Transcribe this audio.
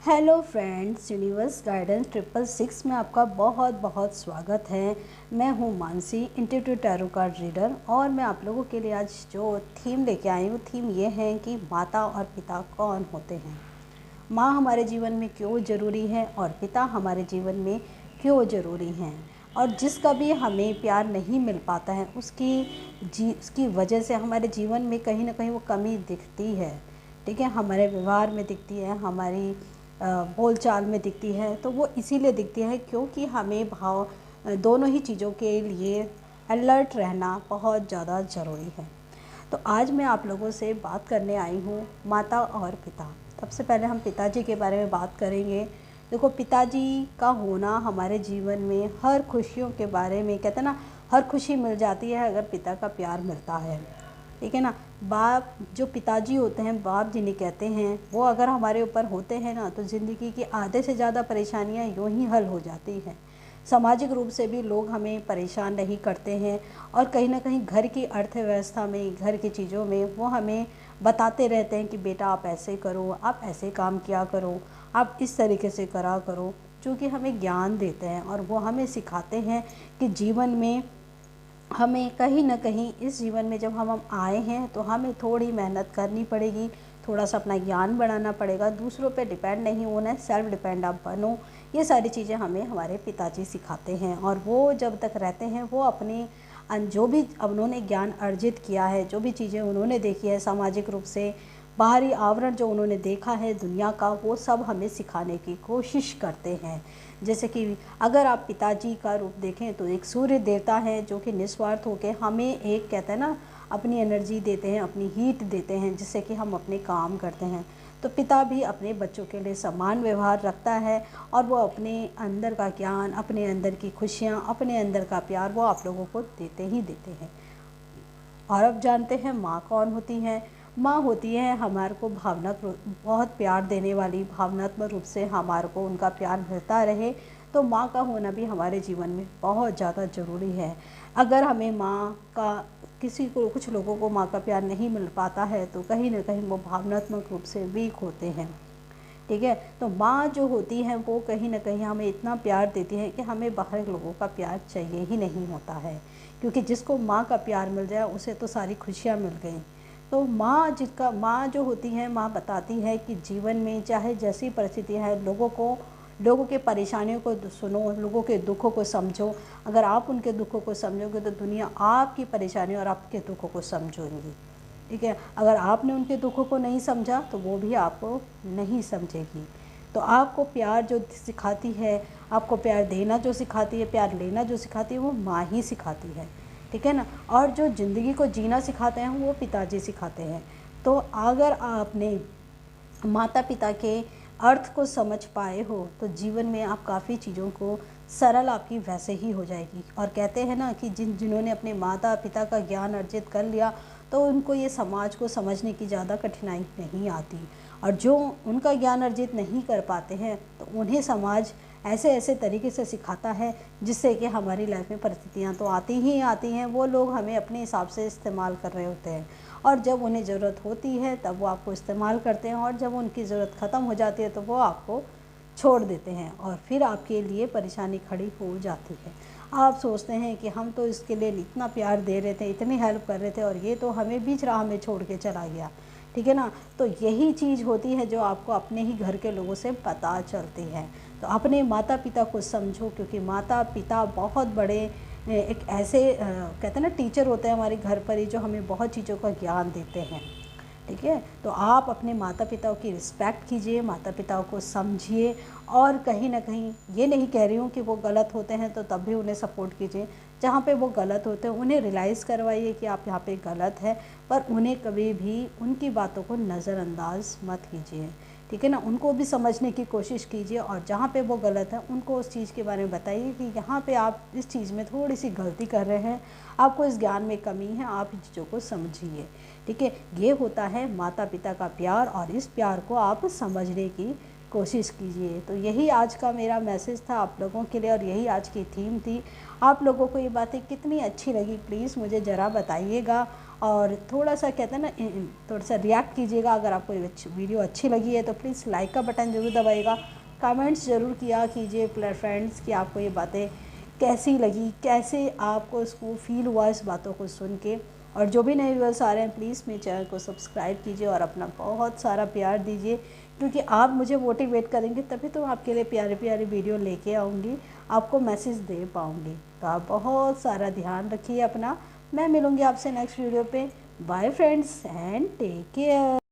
Hello friends, universe guidance 666 में आपका बहुत बहुत स्वागत है। मैं हूं Mansi, intuitive tarot card reader, और मैं आप लोगों के लिए आज जो थीम लेके आई हूँ, थीम ये है कि माता और पिता कौन होते हैं। माँ हमारे जीवन में क्यों ज़रूरी है और पिता हमारे जीवन में क्यों ज़रूरी हैं। और जिसका भी हमें प्यार नहीं मिल पाता है उसकी वजह से हमारे जीवन में कहीं ना कहीं वो कमी दिखती है। ठीक है, हमारे व्यवहार में दिखती है, हमारी बोलचाल में दिखती है। तो वो इसीलिए दिखती है क्योंकि हमें दोनों ही चीज़ों के लिए अलर्ट रहना बहुत ज़्यादा ज़रूरी है। तो आज मैं आप लोगों से बात करने आई हूँ माता और पिता। सबसे पहले हम पिताजी के बारे में बात करेंगे। देखो, पिताजी का होना हमारे जीवन में हर खुशियों के बारे में, कहते हैं ना, हर खुशी मिल जाती है अगर पिता का प्यार मिलता है। ठीक है ना। बाप, जो पिताजी होते हैं, बाप जिन्हें कहते हैं, वो अगर हमारे ऊपर होते हैं ना, तो ज़िंदगी की आधे से ज़्यादा परेशानियां यूँ ही हल हो जाती हैं। सामाजिक रूप से भी लोग हमें परेशान नहीं करते हैं, और कहीं ना कहीं घर की अर्थव्यवस्था में, घर की चीज़ों में वो हमें बताते रहते हैं कि बेटा आप ऐसे करो, आप ऐसे काम किया करो, आप इस तरीके से करा करो। चूँकि हमें ज्ञान देते हैं और वो हमें सिखाते हैं कि जीवन में हमें कहीं ना कहीं, इस जीवन में जब हम आए हैं तो हमें थोड़ी मेहनत करनी पड़ेगी, थोड़ा सा अपना ज्ञान बढ़ाना पड़ेगा, दूसरों पे डिपेंड नहीं होना है, सेल्फ डिपेंड आप बनो। ये सारी चीज़ें हमें हमारे पिताजी सिखाते हैं, और वो जब तक रहते हैं वो अपनी जो भी उन्होंने ज्ञान अर्जित किया है, जो भी चीज़ें उन्होंने देखी है सामाजिक रूप से, बाहरी आवरण जो उन्होंने देखा है दुनिया का, वो सब हमें सिखाने की कोशिश करते हैं। जैसे कि अगर आप पिताजी का रूप देखें तो एक सूर्य देवता है जो कि निस्वार्थ होकर हमें, एक कहते हैं ना, अपनी एनर्जी देते हैं, अपनी हीट देते हैं, जिससे कि हम अपने काम करते हैं। तो पिता भी अपने बच्चों के लिए समान व्यवहार रखता है, और वो अपने अंदर का ज्ञान, अपने अंदर की खुशियाँ, अपने अंदर का प्यार वो आप लोगों को देते ही देते हैं। और अब जानते हैं माँ कौन होती है। माँ होती है हमारे को बहुत प्यार देने वाली, भावनात्मक रूप से हमारे को उनका प्यार मिलता रहे। तो माँ का होना भी हमारे जीवन में बहुत ज़्यादा ज़रूरी है। अगर हमें माँ का, कुछ लोगों को माँ का प्यार नहीं मिल पाता है तो कहीं ना कहीं वो भावनात्मक रूप से वीक होते हैं। ठीक है, तो माँ जो होती है वो कहीं ना कहीं हमें इतना प्यार देती है कि हमें बाहर लोगों का प्यार चाहिए ही नहीं होता है, क्योंकि जिसको माँ का प्यार मिल जाए उसे तो सारी खुशियाँ मिल गई। तो माँ जो होती है, माँ बताती है कि जीवन में चाहे जैसी परिस्थितियाँ हैं, लोगों के परेशानियों को सुनो, लोगों के दुखों को समझो। अगर आप उनके दुखों को समझोगे तो दुनिया आपकी परेशानियों और आपके दुखों को समझेगी। ठीक है, अगर आपने उनके दुखों को नहीं समझा तो वो भी आपको नहीं समझेगी। तो आपको प्यार जो सिखाती है, आपको प्यार देना जो सिखाती है, प्यार लेना जो सिखाती है, वो माँ ही सिखाती है। ठीक है ना। और जो ज़िंदगी को जीना सिखाते हैं वो पिताजी सिखाते हैं। तो अगर आपने माता पिता के अर्थ को समझ पाए हो तो जीवन में आप काफ़ी चीज़ों को सरल आपकी वैसे ही हो जाएगी। और कहते हैं ना कि जिन्होंने अपने माता पिता का ज्ञान अर्जित कर लिया तो उनको ये समाज को समझने की ज़्यादा कठिनाई नहीं आती। और जो उनका ज्ञान अर्जित नहीं कर पाते हैं तो उन्हें समाज ऐसे ऐसे तरीके से सिखाता है जिससे कि हमारी लाइफ में परिस्थितियाँ तो आती ही आती हैं, वो लोग हमें अपने हिसाब से इस्तेमाल कर रहे होते हैं। और जब उन्हें ज़रूरत होती है तब वो आपको इस्तेमाल करते हैं, और जब उनकी ज़रूरत ख़त्म हो जाती है तो वो आपको छोड़ देते हैं, और फिर आपके लिए परेशानी खड़ी हो जाती है। आप सोचते हैं कि हम तो इसके लिए इतना प्यार दे रहे थे, इतनी हेल्प कर रहे थे, और ये तो हमें बीच राह में छोड़ के चला गया। ठीक है ना। तो यही चीज़ होती है जो आपको अपने ही घर के लोगों से पता चलती है। तो अपने माता पिता को समझो, क्योंकि माता पिता बहुत बड़े एक ऐसे कहते हैं ना, टीचर होते हैं हमारे घर पर ही, जो हमें बहुत चीज़ों का ज्ञान देते हैं। ठीक है, तो आप अपने माता पिता की रिस्पेक्ट कीजिए, माता पिता को समझिए, और कहीं ना कहीं ये नहीं कह रही हूँ कि वो गलत होते हैं तो तब भी उन्हें सपोर्ट कीजिए। जहाँ पे वो गलत होते हैं उन्हें रियलाइज़ करवाइए कि आप यहाँ पे गलत है, पर उन्हें कभी भी उनकी बातों को नज़रअंदाज मत कीजिए। ठीक है ना, उनको भी समझने की कोशिश कीजिए, और जहाँ पे वो गलत है उनको उस चीज़ के बारे में बताइए कि यहाँ पे आप इस चीज़ में थोड़ी सी गलती कर रहे हैं, आपको इस ज्ञान में कमी है, आप इन चीज़ों को समझिए। ठीक है, ये होता है माता पिता का प्यार, और इस प्यार को आप समझने की कोशिश कीजिए। तो यही आज का मेरा मैसेज था आप लोगों के लिए, और यही आज की थीम थी। आप लोगों को ये बातें कितनी अच्छी लगी प्लीज़ मुझे ज़रा बताइएगा, और थोड़ा सा कहते हैं ना, थोड़ा सा रिएक्ट कीजिएगा। अगर आपको ये वीडियो अच्छी लगी है तो प्लीज़ लाइक का बटन ज़रूर दबाइएगा। कमेंट्स ज़रूर किया कीजिए फ्रेंड्स कि आपको ये बातें कैसी लगी, कैसे आपको इसको फील हुआ इस बातों को सुन के। और जो भी नए व्यूअर्स आ रहे हैं प्लीज़ मेरे चैनल को सब्सक्राइब कीजिए और अपना बहुत सारा प्यार दीजिए, क्योंकि आप मुझे मोटिवेट करेंगे तभी तो आपके लिए प्यारे प्यारे वीडियो लेके आऊँगी, आपको मैसेज दे पाऊँगी। तो आप बहुत सारा ध्यान रखिए अपना। मैं मिलूँगी आपसे नेक्स्ट वीडियो पे। Bye friends and take care.